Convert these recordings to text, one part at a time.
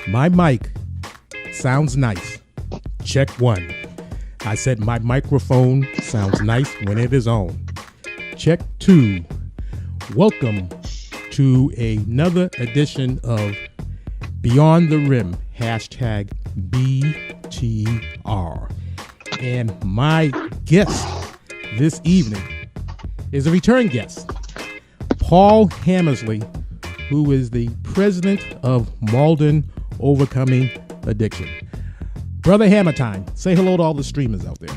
My mic sounds nice. Check one. I said my microphone sounds nice when it is on. Check two. Welcome to another edition of Beyond the Rim, hashtag BTR. And my guest this evening is a return guest, Paul Hammersley, who is the president of Malden Overcoming Addiction. Brother Hammer Time, say hello to all the streamers out there.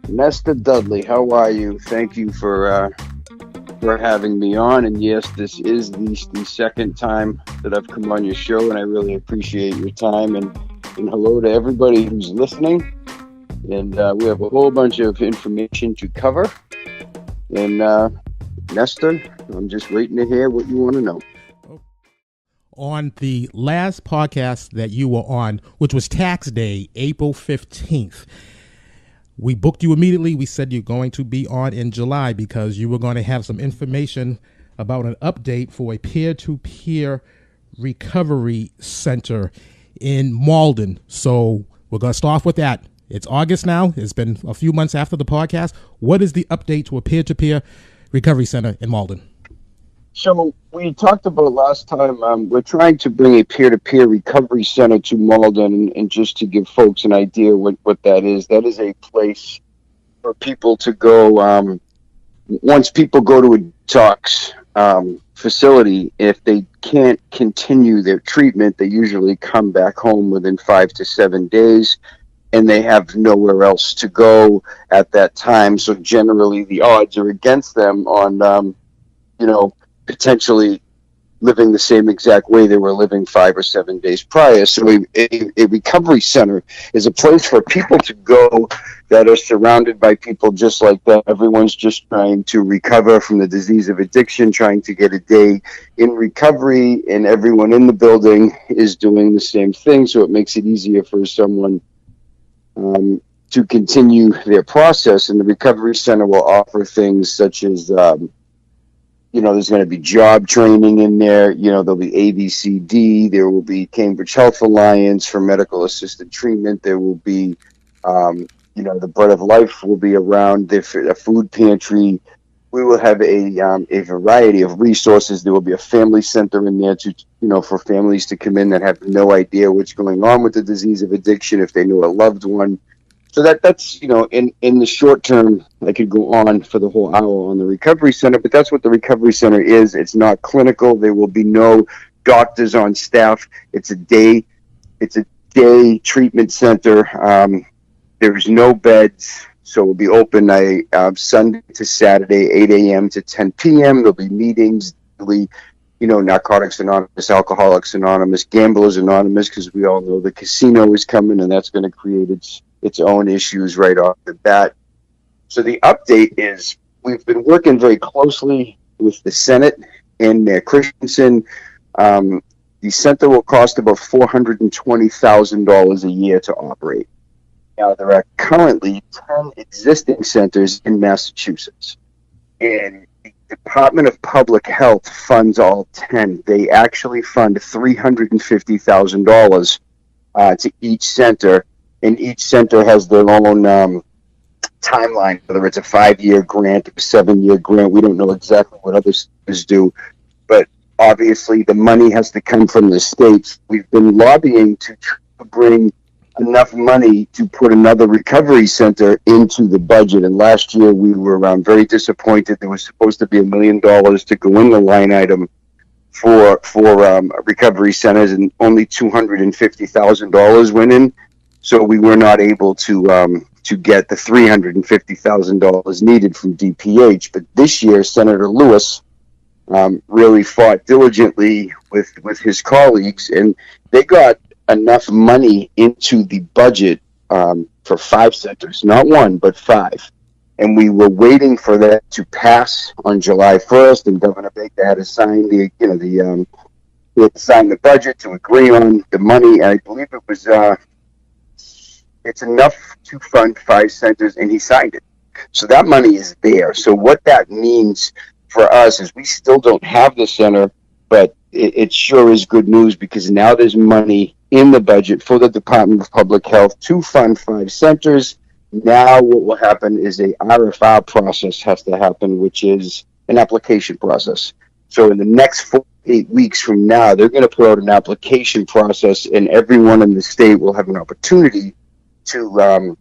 Mr. Dudley, how are you? Thank you for having me on. And yes, this is the second time that I've come on your show, and I really appreciate your time. And hello to everybody who's listening. And we have a whole bunch of information to cover. And Nestor, I'm just waiting to hear what you want to know. On the last podcast that you were on, which was Tax Day, April 15th, we booked you immediately. We said you're going to be on in July because you were going to have some information about an update for a peer-to-peer recovery center in Malden. So we're going to start off with that. It's August now. It's been a few months after the podcast. What is the update to a peer-to-peer recovery center in Malden? So we talked about last time, we're trying to bring a peer-to-peer recovery center to Malden, and just to give folks an idea what that is a place for people to go. Once people go to a detox facility, if they can't continue their treatment, they usually come back home within 5 to 7 days, and they have nowhere else to go at that time. So generally the odds are against them on, potentially living the same exact way they were living 5 or 7 days prior. So a recovery center is a place for people to go that are surrounded by people just like that. Everyone's just trying to recover from the disease of addiction, trying to get a day in recovery, and everyone in the building is doing the same thing. So it makes it easier for someone to continue their process. And the recovery center will offer things such as there's going to be job training in there. There'll be ABCD. There will be Cambridge Health Alliance for medical assisted treatment. There will be, the Bread of Life will be around. A food pantry. We will have a variety of resources. There will be a family center in there for families to come in that have no idea what's going on with the disease of addiction if they know a loved one. So that's in the short term, I could go on for the whole hour on the recovery center, but that's what the recovery center is. It's not clinical. There will be no doctors on staff. It's a day treatment center. There's no beds, so we'll be open Sunday to Saturday, 8 a.m. to 10 p.m. There'll be meetings, Narcotics Anonymous, Alcoholics Anonymous, Gamblers Anonymous, because we all know the casino is coming, and that's going to create its own issues right off the bat. So the update is we've been working very closely with the Senate and Mayor Christensen. The center will cost about $420,000 a year to operate. Now, there are currently 10 existing centers in Massachusetts, and the Department of Public Health funds all 10. They actually fund $350,000 to each center, and each center has their own timeline, whether it's a 5-year grant or a 7-year grant. We don't know exactly what other centers do, but obviously the money has to come from the states. We've been lobbying to bring enough money to put another recovery center into the budget, and last year we were very disappointed. There was supposed to be $1 million to go in the line item for recovery centers, and only $250,000 went in. So we were not able to get the $350,000 needed from DPH. But this year, Senator Lewis really fought diligently with his colleagues, and they got enough money into the budget for 5 centers, not 1, but 5. And we were waiting for that to pass on July 1st, and Governor Baker had to sign he had to sign the budget to agree on the money. And I believe it was it's enough to fund 5 centers, and he signed it. So that money is there. So what that means for us is we still don't have the center, but it sure is good news, because now there's money in the budget for the Department of Public Health to fund 5 centers. Now what will happen is a RFR process has to happen, which is an application process. So in the next 4 to 8 weeks from now, they're going to put out an application process, and everyone in the state will have an opportunity to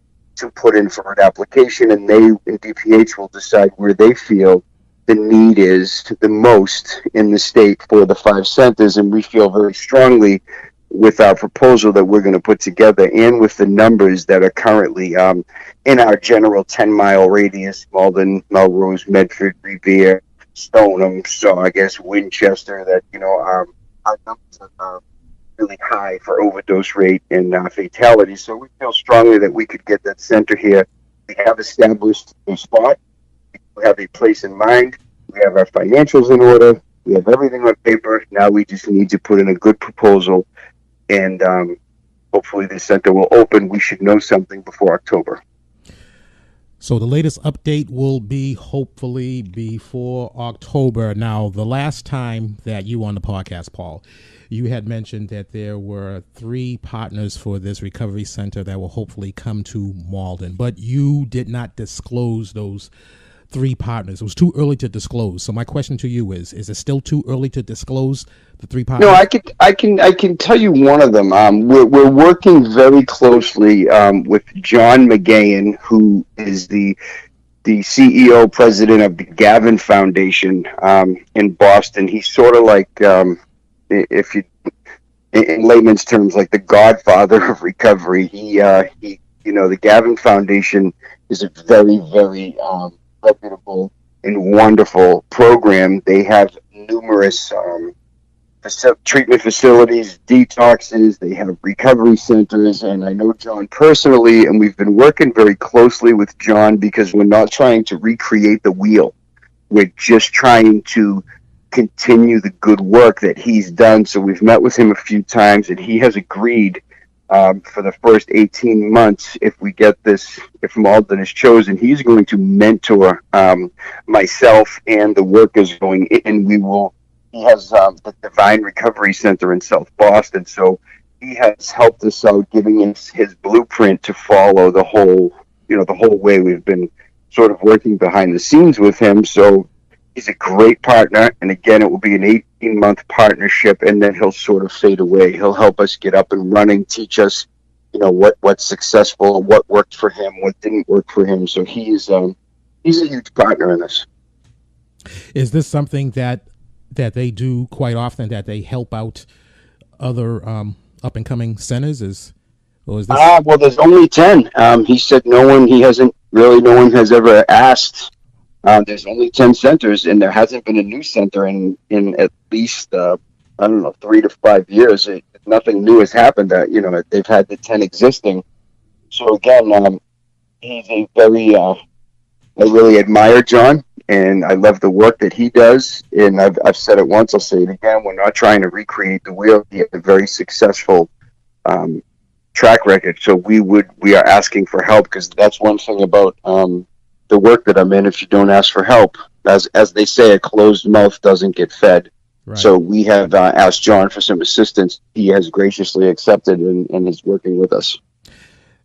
put in for an application, and DPH will decide where they feel the need is the most in the state for the 5 centers. And we feel very strongly with our proposal that we're going to put together, and with the numbers that are currently in our general 10-mile radius: Malden, Melrose, Medford, Revere, Stoneham, Saugus, Winchester, that, our numbers are really high for overdose rate and fatalities. So we feel strongly that we could get that center here. We have established a spot. We have a place in mind. We have our financials in order. We have everything on paper. Now we just need to put in a good proposal, and hopefully the center will open. We should know something before October. So the latest update will be hopefully before October. Now, the last time that you were on the podcast, Paul, you had mentioned that there were 3 partners for this recovery center that will hopefully come to Malden, but you did not disclose those 3 partners. It was too early to disclose. So my question to you is it still too early to disclose the 3 partners? No, I can tell you one of them. We're working very closely with John McGahan, who is the CEO president of the Gavin Foundation in Boston. He's sort of like, if you, in layman's terms, like the godfather of recovery. He the Gavin Foundation is a very, very reputable and wonderful program. They have numerous treatment facilities, detoxes. They have recovery centers, and I know John personally, and we've been working very closely with John because we're not trying to recreate the wheel. We're just trying to continue the good work that he's done. So we've met with him a few times, and he has agreed for the first 18 months, if we get this, if Malden is chosen, he's going to mentor myself and the workers going in. He has the Divine Recovery Center in South Boston, so he has helped us out, giving us his blueprint to follow the whole way. We've been sort of working behind the scenes with him, so he's a great partner. And again, it will be an 18-month partnership, and then he'll sort of fade away. He'll help us get up and running, teach us, what's successful, what worked for him, what didn't work for him. So he's a huge partner in this. Is this something that they do quite often, that they help out other up-and-coming centers? Or is this... Well, there's only 10. He said no one has ever asked. There's only 10 centers, and there hasn't been a new center in at least, 3 to 5 years. Nothing new has happened. They've had the 10 existing. So again, he's a very, I really admire John, and I love the work that he does. And I've said it once, I'll say it again. We're not trying to recreate the wheel. He has a very successful track record. So we are asking for help, because that's one thing about the work that I'm in. If you don't ask for help, as they say, a closed mouth doesn't get fed. Right. So we have asked John for some assistance. He has graciously accepted and is working with us.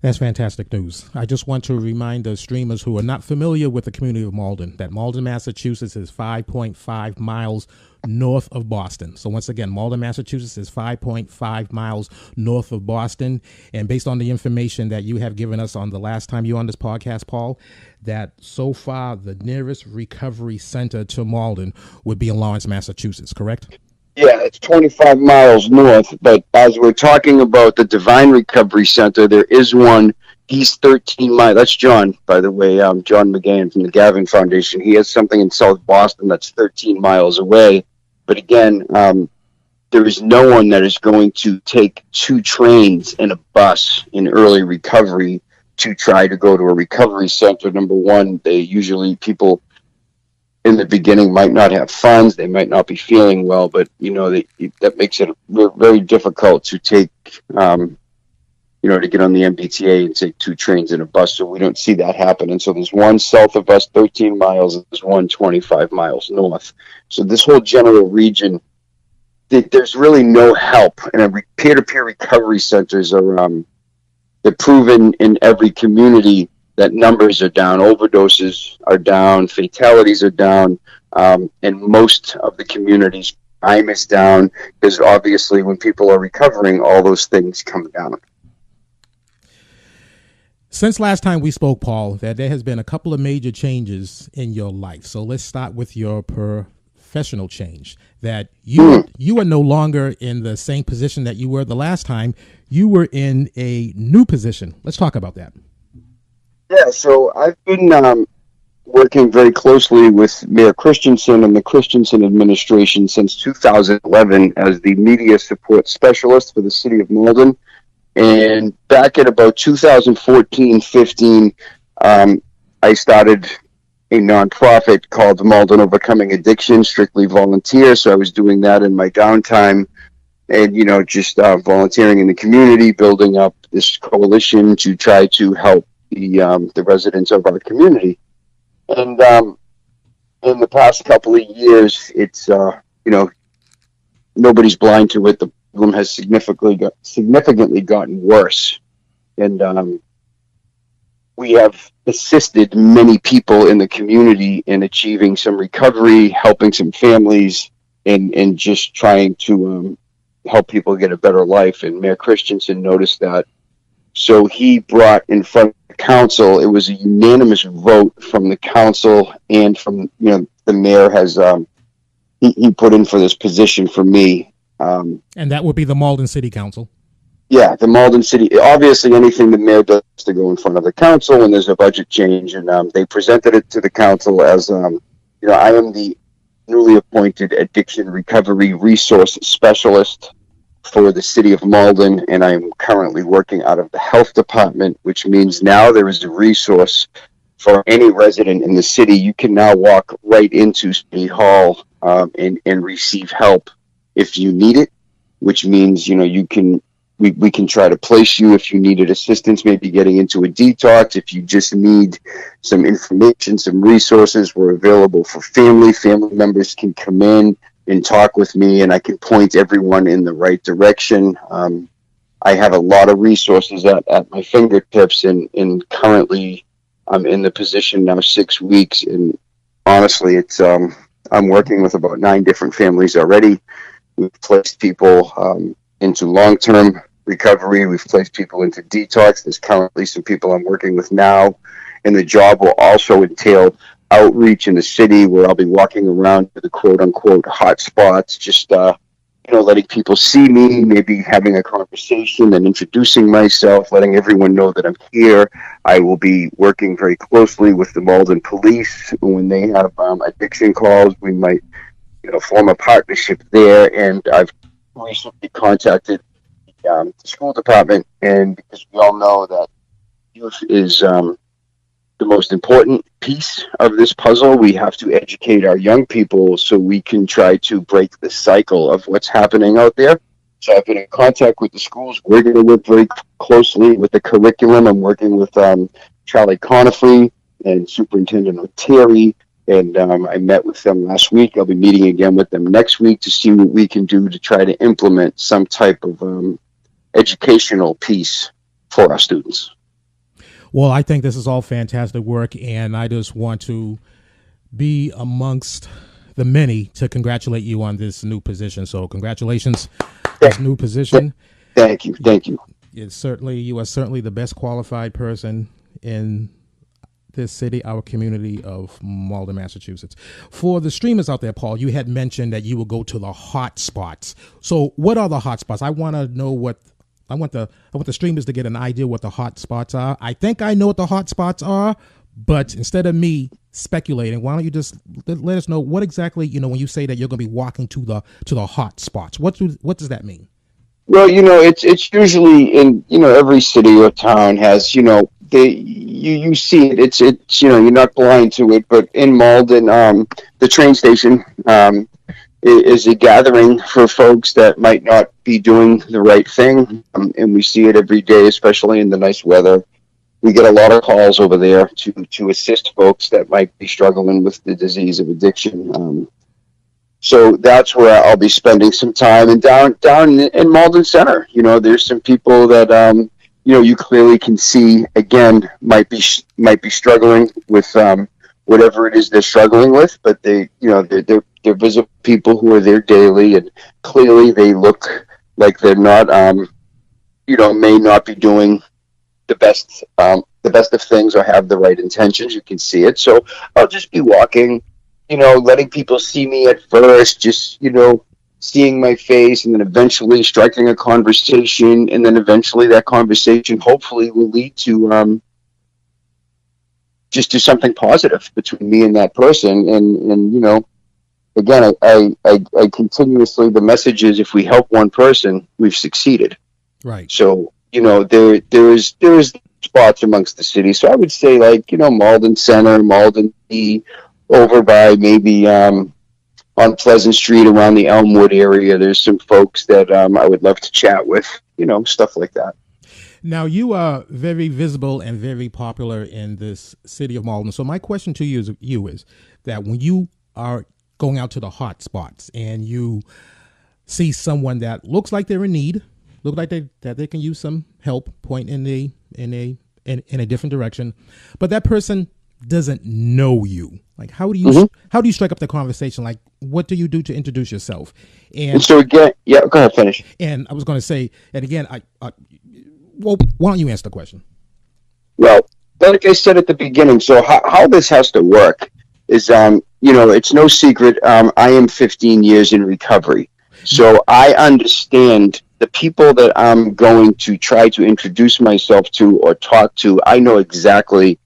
That's fantastic news. I just want to remind the streamers who are not familiar with the community of Malden that Malden, Massachusetts is 5.5 miles north of Boston. So once again, Malden, Massachusetts is 5.5 miles north of Boston. And based on the information that you have given us on the last time you were on this podcast, Paul, that so far the nearest recovery center to Malden would be in Lawrence, Massachusetts, correct? Yeah, it's 25 miles north, but as we're talking about the Divine Recovery Center, there is one. He's 13 miles. That's John, by the way, John McGahan from the Gavin Foundation. He has something in South Boston that's 13 miles away. But again, there is no one that is going to take 2 trains and a bus in early recovery to try to go to a recovery center. Number one, people in the beginning might not have funds, they might not be feeling well, but that makes it very difficult to take to get on the MBTA and take 2 trains and a bus. So we don't see that happen. And so there's one south of us 13 miles, and there's one 25 miles north. So this whole general region there's really no help. And peer-to-peer recovery centers are they're proven in every community that numbers are down, overdoses are down, fatalities are down, and most of the communities' crime is down, because obviously when people are recovering, all those things come down. Since last time we spoke, Paul, that there has been a couple of major changes in your life. So let's start with your professional change. That you are no longer in the same position that you were the last time. You were in a new position. Let's talk about that. Yeah, so I've been working very closely with Mayor Christensen and the Christensen administration since 2011 as the media support specialist for the city of Malden. And back at about 2014-15, I started a nonprofit called the Malden Overcoming Addiction, strictly volunteer. So I was doing that in my downtime and, just volunteering in the community, building up this coalition to try to help the residents of our community. And in the past couple of years, it's, nobody's blind to it. The problem has significantly gotten worse. And we have assisted many people in the community in achieving some recovery, helping some families, and just trying to help people get a better life. And Mayor Christensen noticed that. So he brought in front of the council, it was a unanimous vote from the council and from, the mayor has, he put in for this position for me. And that would be the Malden City Council. Yeah, the Malden City. Obviously, anything the mayor does to go in front of the council when there's a budget change, and they presented it to the council as, I am the newly appointed addiction recovery resource specialist for the city of Malden, and I'm currently working out of the health department, which means now there is a resource for any resident in the city. You can now walk right into City Hall and receive help if you need it, which means, we can try to place you if you needed assistance, maybe getting into a detox. If you just need some information, some resources, we're available for family. Family members can come in and talk with me, and I can point everyone in the right direction. I have a lot of resources at my fingertips, and currently I'm in the position now 6 weeks, and honestly, it's I'm working with about 9 different families already. We've placed people into long-term recovery. We've placed people into detox. There's currently some people I'm working with now, and the job will also entail outreach in the city where I'll be walking around to the quote-unquote hot spots, just letting people see me, maybe having a conversation and introducing myself, letting everyone know that I'm here. I will be working very closely with the Malden police when they have addiction calls. We might form a partnership there, and I've recently contacted the school department, and because we all know that youth is the most important piece of this puzzle, we have to educate our young people so we can try to break the cycle of what's happening out there. So I've been in contact with the schools. We're going to work very closely with the curriculum. I'm working with Charlie Conifrey and Superintendent Terry, and I met with them last week. I'll be meeting again with them next week to see what we can do to try to implement some type of educational piece for our students. Well, I think this is all fantastic work, and I just want to be amongst the many to congratulate you on this new position. So congratulations, this new position. Thank you. You are certainly the best qualified person in this city, our community of Malden, Massachusetts. For the streamers out there, Paul, you had mentioned that you will go to the hot spots. So what are the hot spots? I want to know I want the streamers to get an idea what the hot spots are. I think I know what the hot spots are, but instead of me speculating, why don't you just let us know what exactly, when you say that you're going to be walking to the hot spots, what does that mean? Well, it's usually in, every city or town has, you see it. It's you're not blind to it, but in Malden, the train station, is a gathering for folks that might not be doing the right thing. And we see it every day, especially in the nice weather. We get a lot of calls over there to assist folks that might be struggling with the disease of addiction. So that's where I'll be spending some time. And down in Malden Center, there's some people that you clearly can see, again, might be struggling with whatever it is they're struggling with, but they're visible people who are there daily, and clearly they look like they're not may not be doing the best of things or have the right intentions. You can see it. So I'll just be walking, letting people see me at first, just, seeing my face, and then eventually striking a conversation. And then eventually that conversation hopefully will lead to just do something positive between me and that person. And again, I continuously, the message is, if we help one person, we've succeeded. Right. So, there is spots amongst the city. So I would say, like, Malden Center, Malden E, over by maybe on Pleasant Street around the Elmwood area. There's some folks that I would love to chat with, stuff like that. Now, you are very visible and very popular in this city of Malden. So my question to you is that when you are going out to the hot spots and you see someone that looks like they're in need, look like that they can use some help, point in a different direction, but that person doesn't know you. Like, how do you strike up the conversation? Like, what do you do to introduce yourself? And so again, yeah, go ahead, finish. And I was going to say, and again, well, why don't you answer the question? Well, like I said at the beginning, so how this has to work is, it's no secret. I am 15 years in recovery, so I understand the people that I'm going to try to introduce myself to or talk to. I know exactly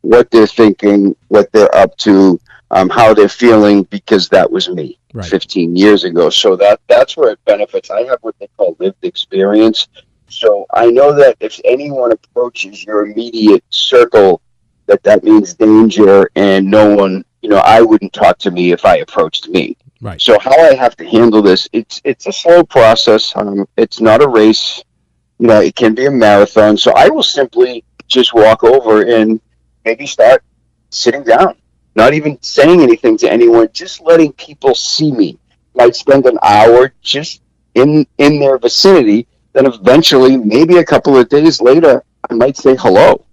what they're thinking, what they're up to, how they're feeling, because that was me 15 years ago. So that's where it benefits. I have what they call lived experience. So I know that if anyone approaches your immediate circle, that means danger, and no one, I wouldn't talk to me if I approached me. Right. So how I have to handle this, it's a slow process. It's not a race. It can be a marathon. So I will simply just walk over and maybe start sitting down, not even saying anything to anyone, just letting people see me. Might spend an hour just in their vicinity. Then eventually, maybe a couple of days later, I might say hello.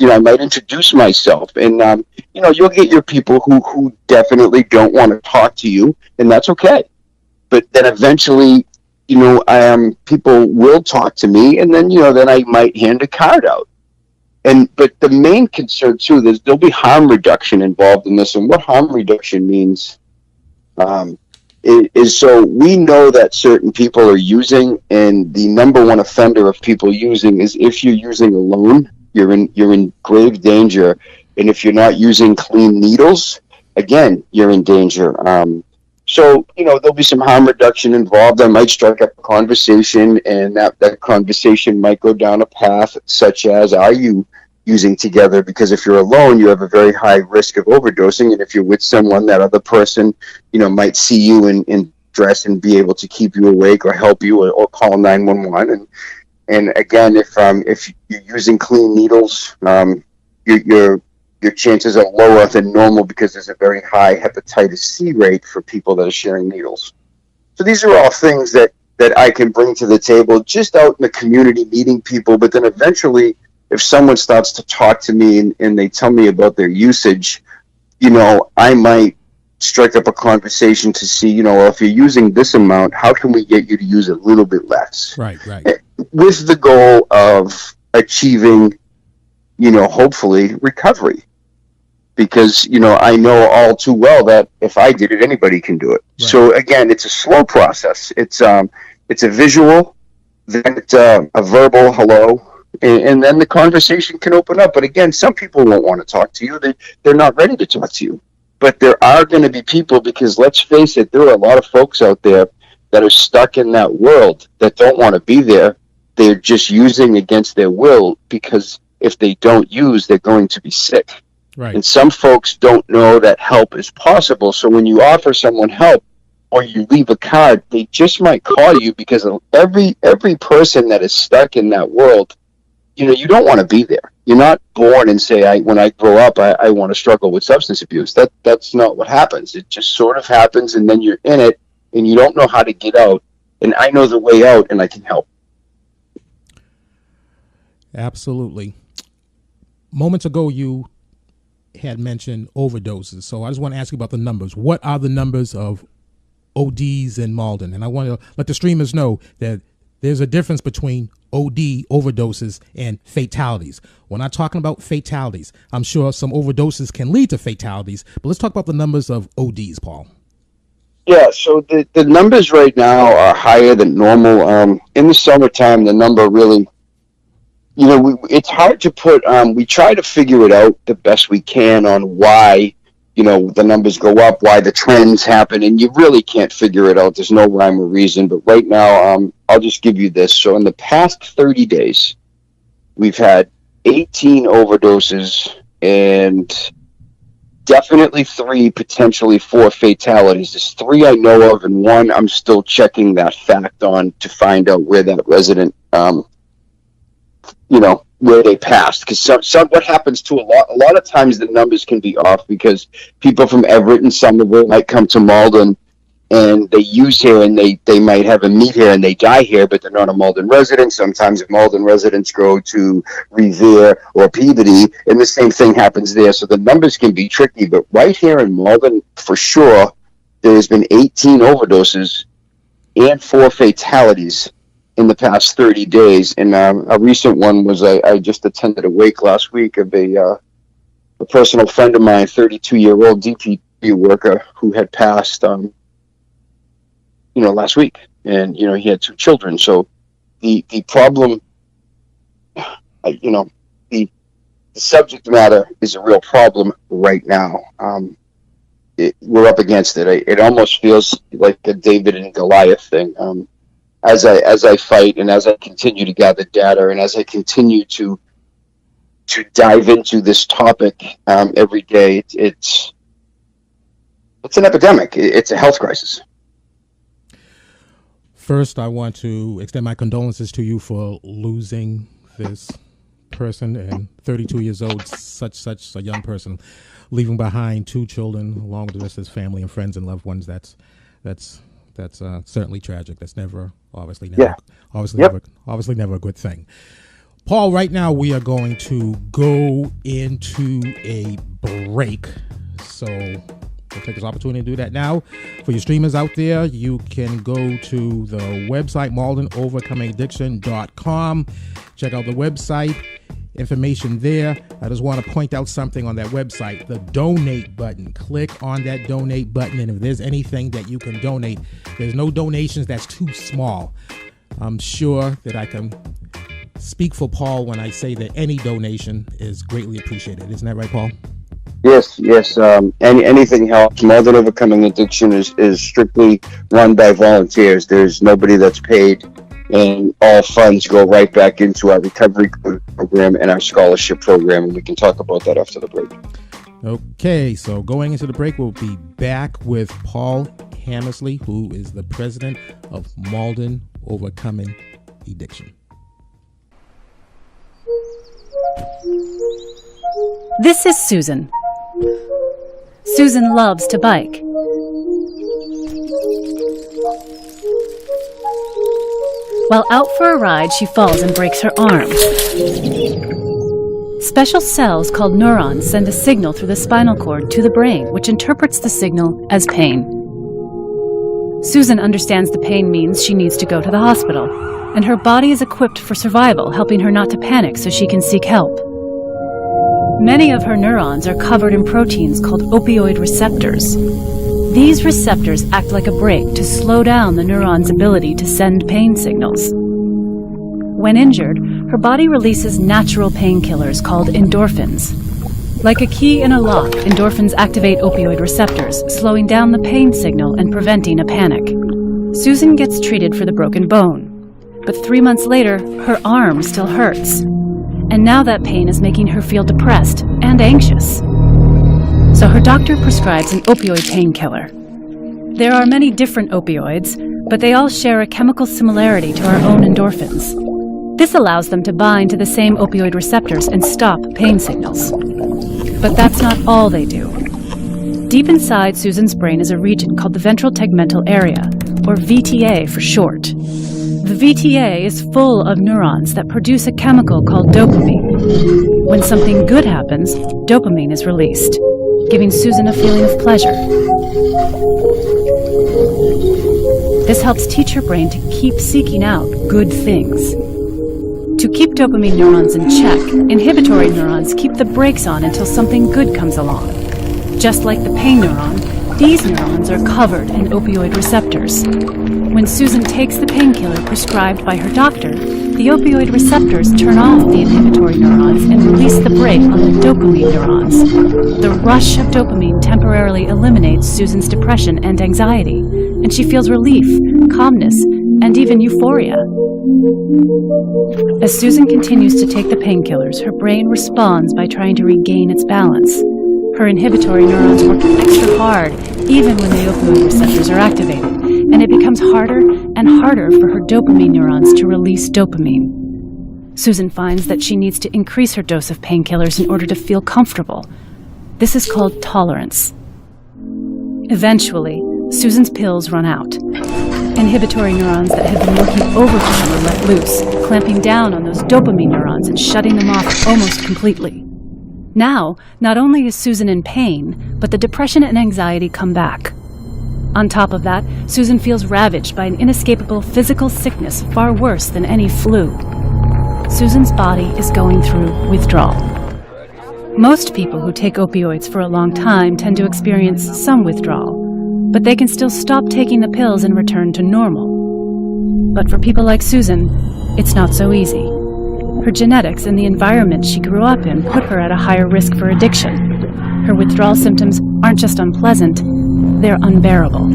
I might introduce myself, and you'll get your people who definitely don't want to talk to you, and that's okay. But then eventually, people will talk to me, and then then I might hand a card out. But the main concern too, there'll be harm reduction involved in this, and what harm reduction means is so we know that certain people are using, and the number one offender of people using is if you're using alone. You're in grave danger, and if you're not using clean needles, again, you're in danger. So there'll be some harm reduction involved. I might strike up a conversation, and that conversation might go down a path such as, are you using together? Because if you're alone, you have a very high risk of overdosing, and if you're with someone, that other person, might see you in dress and be able to keep you awake or help you or call 911. And again, if you're using clean needles, your chances are lower than normal because there's a very high hepatitis C rate for people that are sharing needles. So these are all things that I can bring to the table just out in the community, meeting people. But then eventually, if someone starts to talk to me and they tell me about their usage, I might strike up a conversation to see, if you're using this amount, how can we get you to use a little bit less? Right. With the goal of achieving, hopefully recovery. Because, I know all too well that if I did it, anybody can do it. Right. So again, it's a slow process. It's a visual, then it's a verbal hello, and then the conversation can open up. But again, some people won't want to talk to you. They're not ready to talk to you. But there are going to be people, because let's face it, there are a lot of folks out there that are stuck in that world that don't want to be there. They're just using against their will, because if they don't use, they're going to be sick. Right. And some folks don't know that help is possible. So when you offer someone help or you leave a card, they just might call you, because every person that is stuck in that world, you don't want to be there. You're not born and say, when I grow up, I want to struggle with substance abuse. That's not what happens. It just sort of happens, and then you're in it, and you don't know how to get out. And I know the way out, and I can help. Absolutely. Moments ago, you had mentioned overdoses. So I just want to ask you about the numbers. What are the numbers of ODs in Malden? And I want to let the streamers know that there's a difference between OD, overdoses, and fatalities. We're not talking about fatalities. I'm sure some overdoses can lead to fatalities, but let's talk about the numbers of ODs, Paul. Yeah, so the numbers right now are higher than normal. In the summertime, the number really, it's hard to put, we try to figure it out the best we can on why, the numbers go up, why the trends happen, and you really can't figure it out. There's no rhyme or reason. But right now, I'll just give you this. So in the past 30 days, we've had 18 overdoses and definitely 3, potentially 4 fatalities. There's 3 I know of, and 1 I'm still checking that fact on to find out where that resident, where they passed. Because what happens to a lot of times the numbers can be off because people from Everett and Somerville might come to Malden and they use here, and they might have a meet here and they die here, but they're not a Malden resident. Sometimes Malden residents go to Revere or Peabody, and the same thing happens there. So the numbers can be tricky, but right here in Malden, for sure, there's been 18 overdoses and 4 fatalities in the past 30 days. And a recent one was I just attended a wake last week of a personal friend of mine, 32-year-old DPW worker who had passed, last week. And, he had 2 children. So the problem, the subject matter is a real problem right now. We're up against it. It almost feels like a David and Goliath thing. As I fight, and as I continue to gather data, and as I continue to dive into this topic every day, it's an epidemic. It's a health crisis. First, I want to extend my condolences to you for losing this person, and 32 years old, such a young person, leaving behind 2 children along with the rest of his family and friends and loved ones. That's certainly tragic. That's obviously never a good thing. Paul, right now we are going to go into a break. So we'll take this opportunity to do that now. For your streamers out there, you can go to the website, MaldenOvercomingAddiction.com. Check out the website. Information there. I just want to point out something on that website, the donate button. Click on that donate button, and if there's anything that you can donate, there's no donations that's too small. I'm sure that I can speak for Paul when I say that any donation is greatly appreciated. Isn't that right, Paul? Yes. Anything helps. Malden Overcoming Addiction is strictly run by volunteers. There's nobody that's paid, and all funds go right back into our recovery program and our scholarship program, and we can talk about that after the break. Okay, so going into the break, we'll be back with Paul Hammersley, who is the president of Malden Overcoming Addiction. This is Susan. Susan loves to bike. While out for a ride, she falls and breaks her arm. Special cells called neurons send a signal through the spinal cord to the brain, which interprets the signal as pain. Susan understands the pain means she needs to go to the hospital, and her body is equipped for survival, helping her not to panic so she can seek help. Many of her neurons are covered in proteins called opioid receptors. These receptors act like a brake to slow down the neuron's ability to send pain signals. When injured, her body releases natural painkillers called endorphins. Like a key in a lock, endorphins activate opioid receptors, slowing down the pain signal and preventing a panic. Susan gets treated for the broken bone, but 3 months later, her arm still hurts. And now that pain is making her feel depressed and anxious. So her doctor prescribes an opioid painkiller. There are many different opioids, but they all share a chemical similarity to our own endorphins. This allows them to bind to the same opioid receptors and stop pain signals. But that's not all they do. Deep inside Susan's brain is a region called the ventral tegmental area, or VTA for short. The VTA is full of neurons that produce a chemical called dopamine. When something good happens, dopamine is released, giving Susan a feeling of pleasure. This helps teach her brain to keep seeking out good things. To keep dopamine neurons in check, inhibitory neurons keep the brakes on until something good comes along. Just like the pain neuron, these neurons are covered in opioid receptors. When Susan takes the painkiller prescribed by her doctor, the opioid receptors turn off the inhibitory neurons and release the brake on the dopamine neurons. The rush of dopamine temporarily eliminates Susan's depression and anxiety, and she feels relief, calmness, and even euphoria. As Susan continues to take the painkillers, her brain responds by trying to regain its balance. Her inhibitory neurons work extra hard, even when the opioid receptors are activated, and it becomes harder and harder for her dopamine neurons to release dopamine. Susan finds that she needs to increase her dose of painkillers in order to feel comfortable. This is called tolerance. Eventually, Susan's pills run out. Inhibitory neurons that had been working overtime are let loose, clamping down on those dopamine neurons and shutting them off almost completely. Now, not only is Susan in pain, but the depression and anxiety come back. On top of that, Susan feels ravaged by an inescapable physical sickness far worse than any flu. Susan's body is going through withdrawal. Most people who take opioids for a long time tend to experience some withdrawal, but they can still stop taking the pills and return to normal. But for people like Susan, it's not so easy. Her genetics and the environment she grew up in put her at a higher risk for addiction. Her withdrawal symptoms aren't just unpleasant, they're unbearable.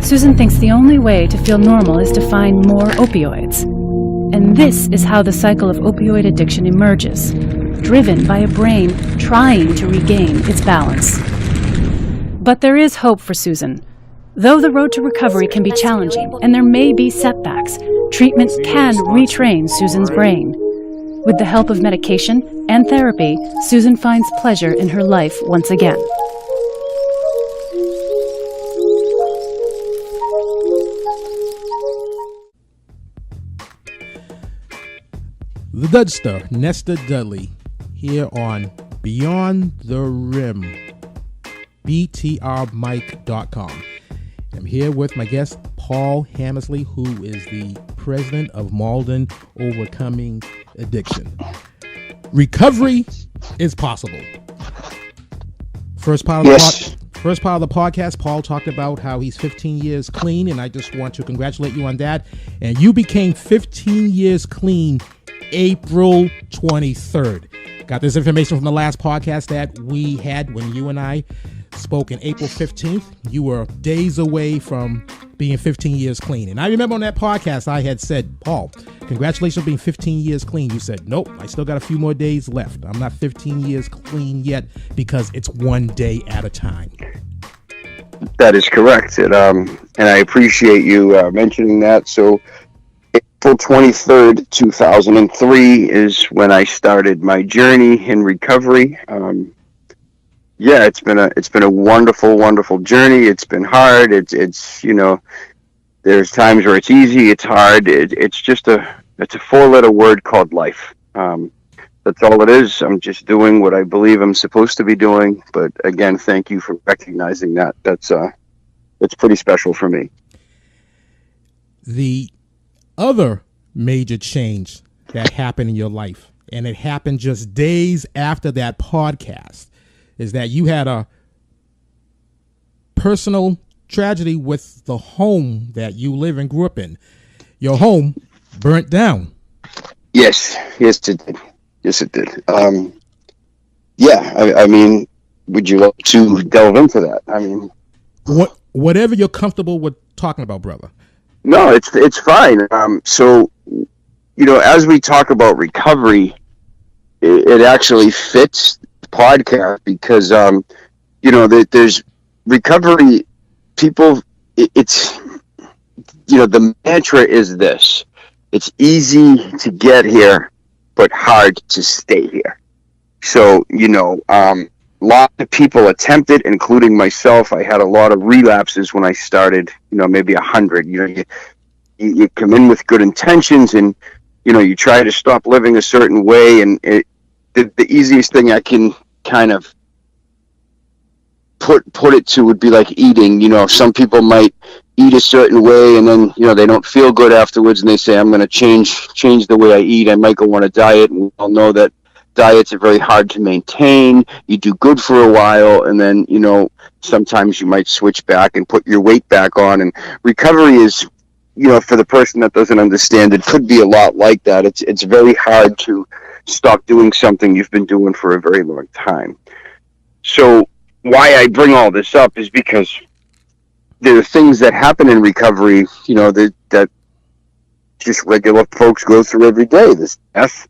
Susan thinks the only way to feel normal is to find more opioids. And this is how the cycle of opioid addiction emerges, driven by a brain trying to regain its balance. But there is hope for Susan. Though the road to recovery can be challenging and there may be setbacks, treatment can retrain Susan's brain. With the help of medication and therapy, Susan finds pleasure in her life once again. The Dudster, Nesta Dudley, here on Beyond the Rim, btrmike.com. I'm here with my guest, Paul Hammersley, who is the president of Malden Overcoming Addiction. Recovery is possible. First part of the podcast, Paul talked about how he's 15 years clean, and I just want to congratulate you on that. And you became 15 years clean April 23rd. Got this information from the last podcast that we had when you and I spoke in April 15th. You were days away from being 15 years clean. And I remember on that podcast I had said, Paul, congratulations on being 15 years clean. You said, nope, I still got a few more days left. I'm not 15 years clean yet because it's one day at a time. That is correct. And I appreciate you mentioning that. So April 23rd, 2003 is when I started my journey in recovery. Yeah, it's been a wonderful, wonderful journey. It's been hard. It's you know, there's times where it's easy, it's hard. It's a 4-letter word called life. That's all it is. I'm just doing what I believe I'm supposed to be doing. But again, thank you for recognizing that. That's pretty special for me. The other major change that happened in your life, and it happened just days after that podcast, is that you had a personal tragedy with the home that you live and grew up in. Your home burnt down. Yes, it did. I mean, would you like to delve into that? I mean, whatever you're comfortable with talking about, brother. No, it's fine. So, you know, as we talk about recovery, it actually fits the podcast because, you know, there's recovery. People, it's, you know, the mantra is this: it's easy to get here, but hard to stay here. So, lots of people attempted, including myself. I had a lot of relapses when I started, maybe 100. You come in with good intentions, and, you try to stop living a certain way. And the easiest thing I can kind of put it to would be like eating. Some people might eat a certain way, and then they don't feel good afterwards, and they say, I'm going to change the way I eat. I might go on a diet, and we all know that diets are very hard to maintain. You do good for a while, and then sometimes you might switch back and put your weight back on. And recovery is, for the person that doesn't understand, it could be a lot like that. It's very hard to stop doing something you've been doing for a very long time. So why I bring all this up is because there are things that happen in recovery, that just regular folks go through every day. There's death.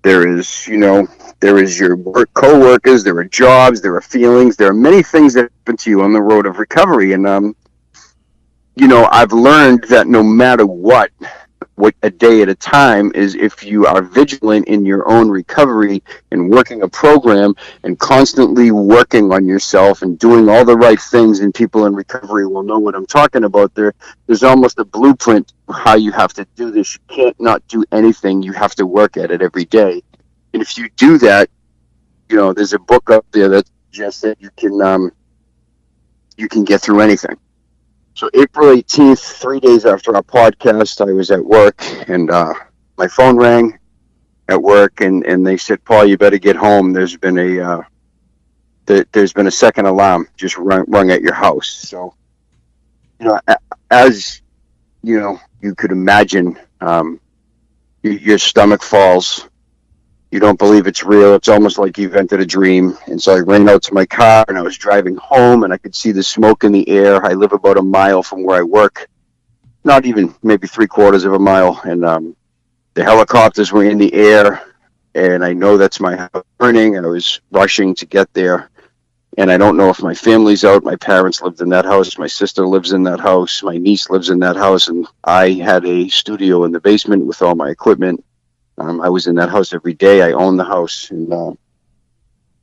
There is your work co-workers. There are jobs. There are feelings. There are many things that happen to you on the road of recovery. And, I've learned that no matter what a day at a time is, if you are vigilant in your own recovery and working a program and constantly working on yourself and doing all the right things, and people in recovery will know what I'm talking about. There's almost a blueprint how you have to do this. You can't not do anything. You have to work at it every day. And if you do that, there's a book up there that suggests that you can get through anything. So April 18th, 3 days after our podcast, I was at work, and my phone rang at work, and they said, Paul, you better get home. There's been a second alarm just rung at your house. So, as you could imagine, your stomach falls. You don't believe it's real. It's almost like you've entered a dream. And so I ran out to my car, and I was driving home, and I could see the smoke in the air. I live about a mile from where I work, not even, maybe 3/4 of a mile. And the helicopters were in the air, and I know that's my house burning, and I was rushing to get there. And I don't know if my family's out. My parents lived in that house. My sister lives in that house. My niece lives in that house. And I had a studio in the basement with all my equipment. I was in that house every day. I owned the house. And,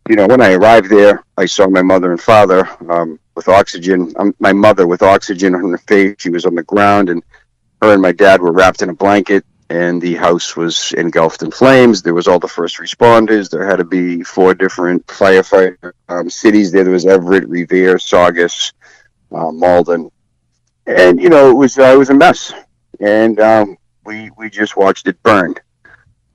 when I arrived there, I saw my mother and father with oxygen. My mother with oxygen on her face. She was on the ground, and her and my dad were wrapped in a blanket, and the house was engulfed in flames. There was all the first responders. There had to be 4 different firefighter cities there. There was Everett, Revere, Saugus, Malden. And, it was a mess. And we just watched it burn.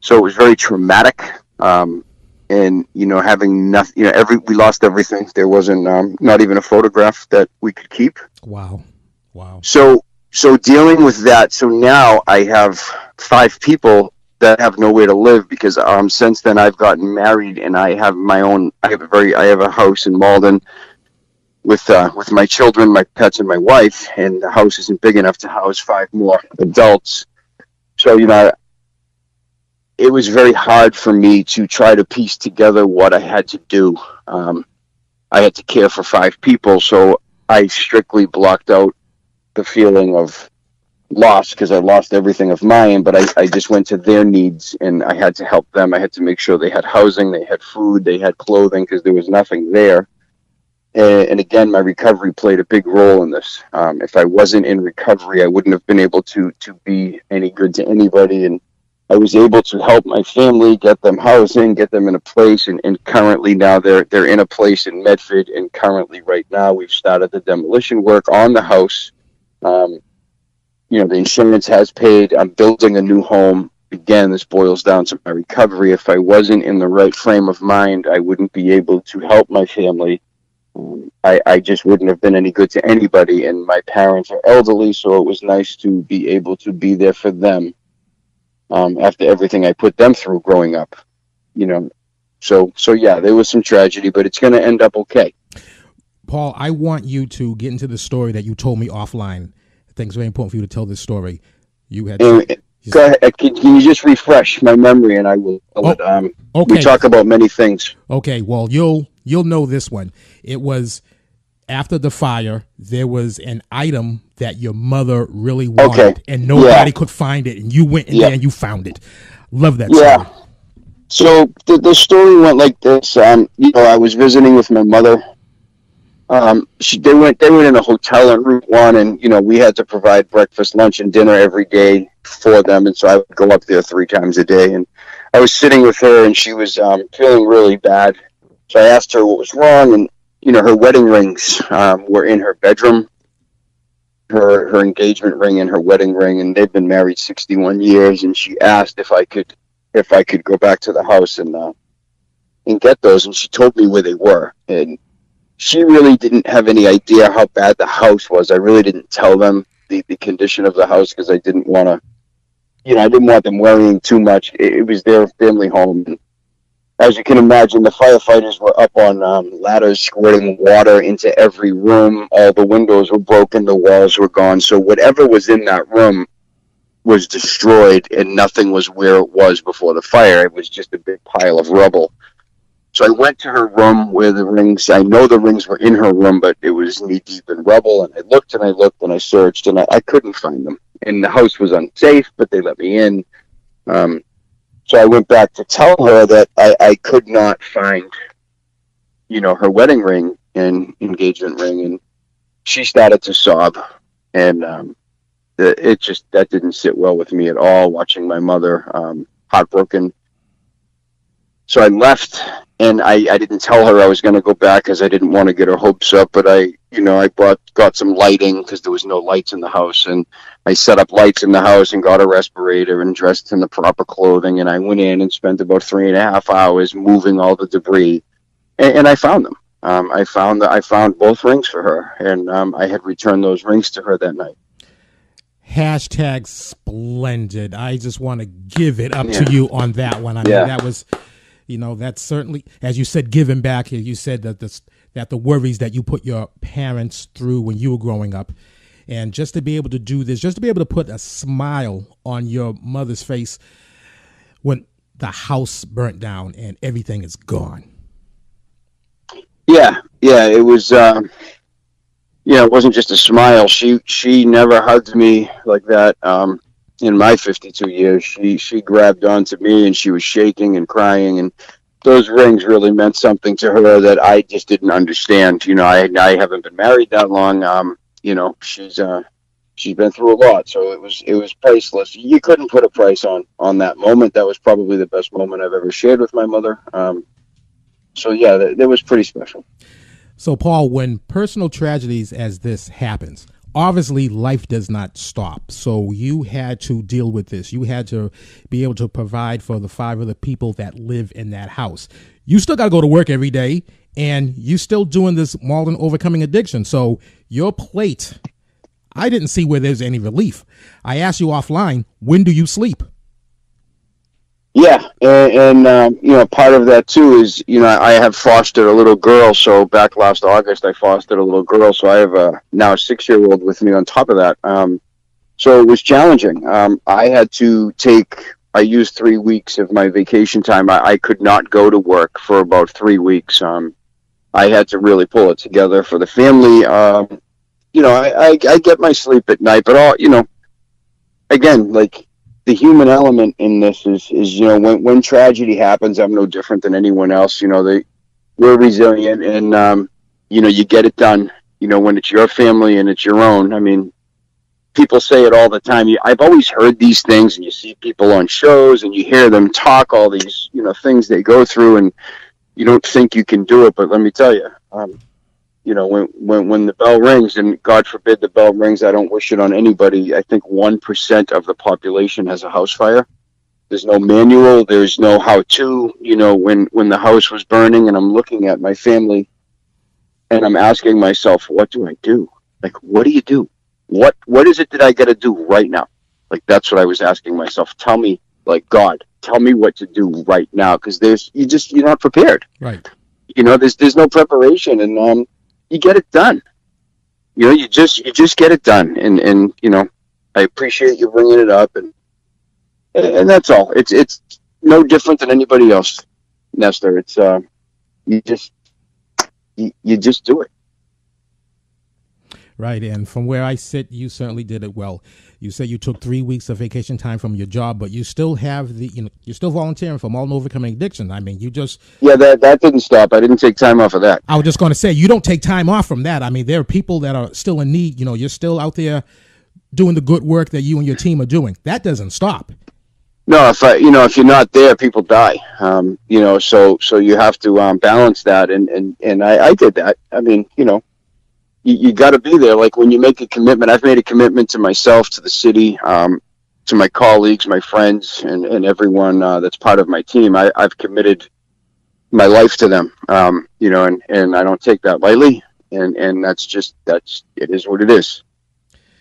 So it was very traumatic, and having nothing. We lost everything. There wasn't not even a photograph that we could keep. Wow. So dealing with that. So now I have 5 people that have nowhere to live, because since then I've gotten married, and I have my own. I have a house in Malden with my children, my pets, and my wife, and the house isn't big enough to house 5 more adults. So it was very hard for me to try to piece together what I had to do. I had to care for 5 people, so I strictly blocked out the feeling of loss, because I lost everything of mine, but I just went to their needs, and I had to help them. I had to make sure they had housing, they had food, they had clothing, because there was nothing there. And again, my recovery played a big role in this. If I wasn't in recovery, I wouldn't have been able to be any good to anybody. And I was able to help my family, get them housing, get them in a place, and currently now they're in a place in Medford, and currently right now we've started the demolition work on the house. The insurance has paid. I'm building a new home. Again, this boils down to my recovery. If I wasn't in the right frame of mind, I wouldn't be able to help my family. I just wouldn't have been any good to anybody, and my parents are elderly, so it was nice to be able to be there for them. After everything I put them through growing up, So yeah, there was some tragedy, but it's going to end up okay. Paul, I want you to get into the story that you told me offline. I think it's very important for you to tell this story. You had go ahead. Can you just refresh my memory, and I will tell it. Okay. We talk about many things. Okay, well, you'll know this one. It was after the fire. There was an item that your mother really wanted, and nobody could find it, and you went in there and you found it. Love that story. So the story went like this. I was visiting with my mother. They went in a hotel on Route 1, and we had to provide breakfast, lunch, and dinner every day for them, and so I would go up there 3 times a day. And I was sitting with her, and she was feeling really bad. So I asked her what was wrong, and her wedding rings were in her bedroom. Her engagement ring and her wedding ring, and they've been married 61 years. And she asked if I could go back to the house and get those, and she told me where they were. And she really didn't have any idea how bad the house was. I really didn't tell them the condition of the house because I didn't want to, I didn't want them worrying too much. It was their family home. And as you can imagine, the firefighters were up on ladders squirting water into every room. All the windows were broken. The walls were gone. So whatever was in that room was destroyed, and nothing was where it was before the fire. It was just a big pile of rubble. So I went to her room where the rings, I know the rings were in her room, but it was knee deep in rubble. And I looked and I looked and I searched, and I couldn't find them. And the house was unsafe, but they let me in. So I went back to tell her that I could not find, her wedding ring and engagement ring. And she started to sob. And that didn't sit well with me at all, watching my mother heartbroken. So I left, and I didn't tell her I was going to go back because I didn't want to get her hopes up. But I got some lighting because there was no lights in the house, and I set up lights in the house and got a respirator and dressed in the proper clothing. And I went in and spent about 3.5 hours moving all the debris, and I found them. I found both rings for her, and I had returned those rings to her that night. Hashtag splendid. I just want to give it up to you on that one. I mean, that was. That's certainly, as you said, giving back. You said that the worries that you put your parents through when you were growing up, and just to be able to do this, just to be able to put a smile on your mother's face when the house burnt down and everything is gone. Yeah, it was. It wasn't just a smile. She never hugged me like that. In my 52 years, she grabbed onto me and she was shaking and crying, and those rings really meant something to her that I just didn't understand. I haven't been married that long. She's been through a lot, so it was priceless. You couldn't put a price on that moment. That was probably the best moment I've ever shared with my mother. That was pretty special. So, Paul, when personal tragedies as this happens, obviously life does not stop. So you had to deal with this. You had to be able to provide for the 5 other people that live in that house. You still got to go to work every day, and you still doing this Malden Overcoming Addiction. So your plate, I didn't see where there's any relief. I asked you offline, when do you sleep? Yeah, and part of that too is, I have fostered a little girl. So back last August, I fostered a little girl. So I have now a 6-year-old with me on top of that. So it was challenging. I used 3 weeks of my vacation time. I could not go to work for about 3 weeks. I had to really pull it together for the family. I get my sleep at night, but again, like, the human element in this is when tragedy happens, I'm no different than anyone else. We're resilient, and you get it done. When it's your family and it's your own. I mean, people say it all the time. I've always heard these things, and you see people on shows, and you hear them talk all these things they go through, and you don't think you can do it. But let me tell you, when the bell rings, and God forbid the bell rings, I don't wish it on anybody. I think 1% of the population has a house fire. There's no manual. There's no how-to. When the house was burning, and I'm looking at my family, and I'm asking myself, what do I do? Like, what do you do? What is it that I got to do right now? Like, that's what I was asking myself. Tell me, like, God, tell me what to do right now, because you're not prepared. Right. There's no preparation, and you get it done. You just get it done, and I appreciate you bringing it up, and that's all. It's no different than anybody else, Nestor. It's you just do it. Right, and from where I sit, you certainly did it well. You said you took 3 weeks of vacation time from your job, but you still have you're still volunteering for Malden Overcoming Addiction. I mean, that didn't stop. I didn't take time off of that. I was just going to say, you don't take time off from that. I mean, there are people that are still in need. You're still out there doing the good work that you and your team are doing. That doesn't stop. No, if you're not there, people die. So you have to balance that, and I did that. I mean, you got to be there. Like when you make a commitment, I've made a commitment to myself, to the city, to my colleagues, my friends, and everyone that's part of my team. I've committed my life to them, and I don't take that lightly. And it is what it is.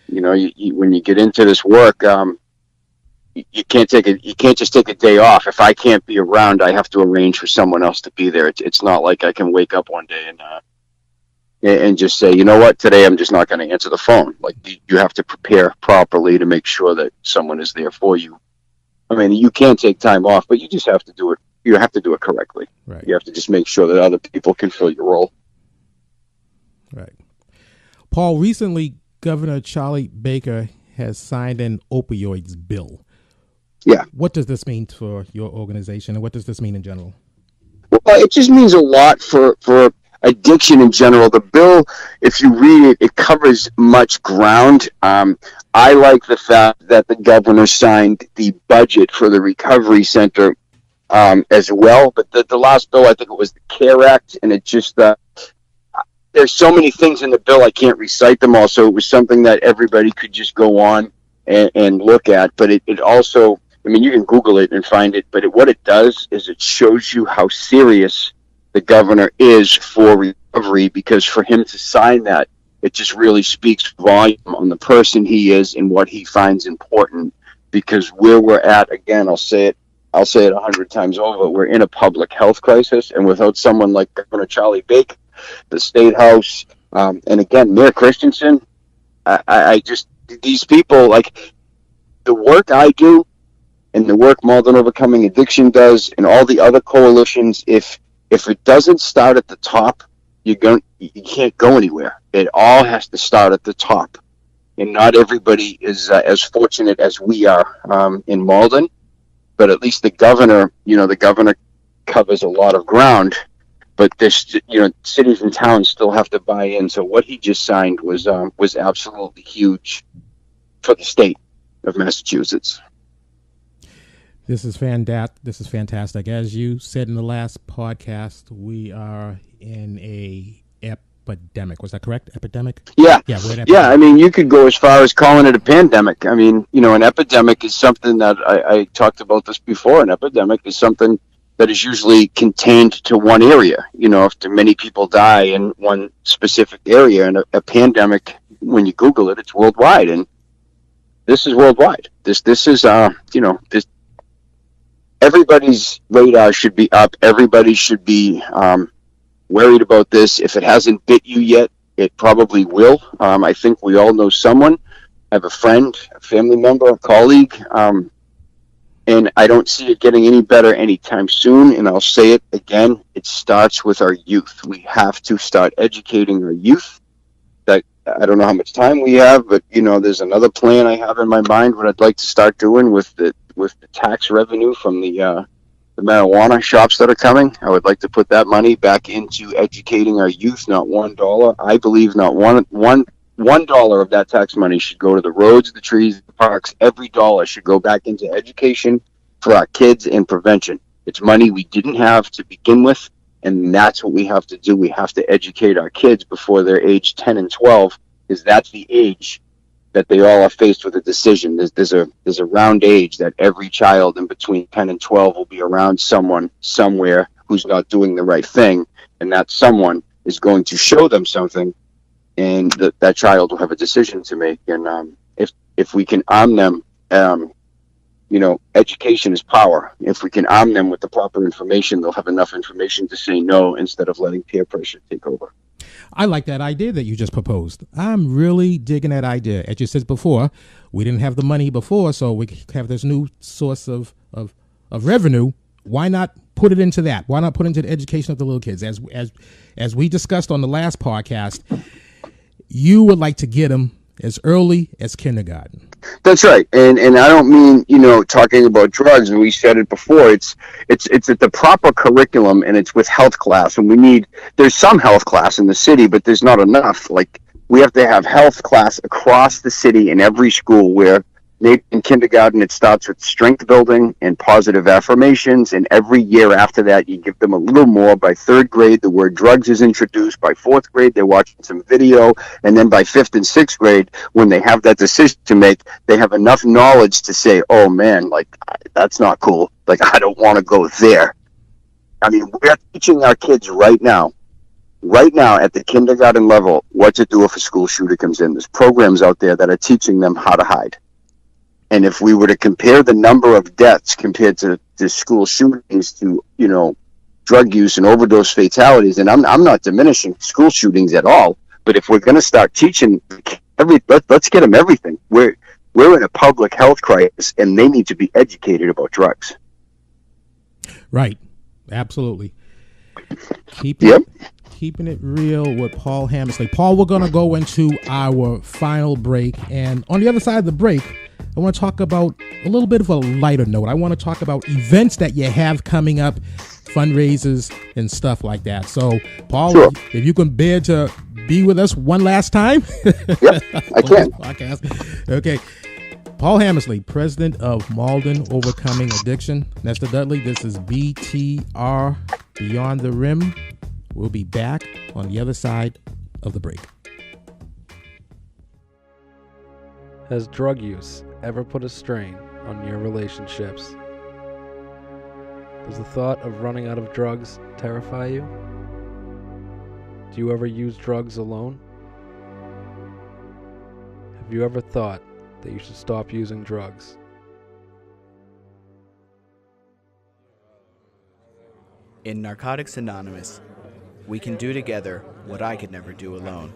When you get into this work, you can't just take a day off. If I can't be around, I have to arrange for someone else to be there. It's not like I can wake up one day and just say, you know what, today I'm just not going to answer the phone. Like you have to prepare properly to make sure that someone is there for you. I mean, you can take time off, but you just have to do it. You have to do it correctly. Right. You have to just make sure that other people can fill your role. Right. Paul, recently Governor Charlie Baker has signed an opioids bill. Yeah. What does this mean for your organization, and what does this mean in general? Well, it just means a lot for addiction in general. The bill, if you read it, it covers much ground. I like the fact that the governor signed the budget for the recovery center as well. But the last bill, I think it was the CARE Act, and it just there's so many things in the bill I can't recite them all. So it was something that everybody could just go on and look at. But it also, I mean, you can Google it and find it. But what it does is it shows you how serious the governor is for recovery, because for him to sign that, it just really speaks volume on the person he is and what he finds important. Because where we're at, again, I'll say it 100 times over, we're in a public health crisis, and without someone like Governor Charlie Baker, the State House, and again, Mayor Christensen, I just, these people, like the work I do and the work Malden Overcoming Addiction does and all the other coalitions, if it doesn't start at the top, you can't go anywhere. It all has to start at the top. And not everybody is as fortunate as we are in Malden, but at least the governor covers a lot of ground. But this, cities and towns still have to buy in. So what he just signed was absolutely huge for the state of Massachusetts. This is fantastic. As you said in the last podcast, we are in a epidemic. Was that correct? Epidemic? Yeah. Yeah. We're in epidemic. Yeah. I mean, you could go as far as calling it a pandemic. I mean, an epidemic is something that I talked about this before. An epidemic is something that is usually contained to one area. If too many people die in one specific area, and a pandemic, when you Google it, it's worldwide, and this is worldwide. This is this. Everybody's radar should be up. Everybody should be worried about this. If it hasn't bit you yet, it probably will. I think we all know someone. I have a friend, a family member, a colleague, and I don't see it getting any better anytime soon. And I'll say it again, it starts with our youth. We have to start educating our youth. That I don't know how much time we have, but there's another plan I have in my mind, what I'd like to start doing with the tax revenue from the marijuana shops that are coming. I would like to put that money back into educating our youth, not $1. I believe not $1 of that tax money should go to the roads, the trees, the parks. Every dollar should go back into education for our kids and prevention. It's money we didn't have to begin with, and that's what we have to do. We have to educate our kids before they're age 10 and 12, because that's the age that they all are faced with a decision. There's a round age that every child in between 10 and 12 will be around someone somewhere who's not doing the right thing, and that someone is going to show them something, and that child will have a decision to make. And if we can arm them, education is power. If we can arm them with the proper information, they'll have enough information to say no instead of letting peer pressure take over. I like that idea that you just proposed. I'm really digging that idea. As you said before, we didn't have the money before, so we have this new source of revenue. Why not put it into that? Why not put it into the education of the little kids? As we discussed on the last podcast, you would like to get them as early as kindergarten. That's right, and I don't mean talking about drugs. And we said it before. It's at the proper curriculum, and it's with health class. And there's some health class in the city, but there's not enough. Like, we have to have health class across the city in every school, where maybe in kindergarten it starts with strength building and positive affirmations, and every year after that you give them a little more. By third grade, the word drugs is introduced. By fourth grade, they're watching some video, and then by fifth and sixth grade, when they have that decision to make, they have enough knowledge to say, oh man, like, that's not cool, like, I don't want to go there. I mean, we're teaching our kids right now at the kindergarten level what to do if a school shooter comes in. There's programs out there that are teaching them how to hide. And if we were to compare the number of deaths compared to school shootings to, drug use and overdose fatalities, and I'm not diminishing school shootings at all, but if we're going to start teaching let's get them everything. We're in a public health crisis, and they need to be educated about drugs. Right. Absolutely. Keeping it real with Paul Hammersley. Paul, we're going to go into our final break, and on the other side of the break, I want to talk about a little bit of a lighter note. I want to talk about events that you have coming up, fundraisers and stuff like that. So, Paul, sure. If you can bear to be with us one last time. Yep, I can. Podcast. Okay. Paul Hammersley, president of Malden Overcoming Addiction. Nestor Dudley, this is BTR Beyond the Rim. We'll be back on the other side of the break. Has drug use ever put a strain on your relationships? Does the thought of running out of drugs terrify you? Do you ever use drugs alone? Have you ever thought that you should stop using drugs? In Narcotics Anonymous, we can do together what I could never do alone.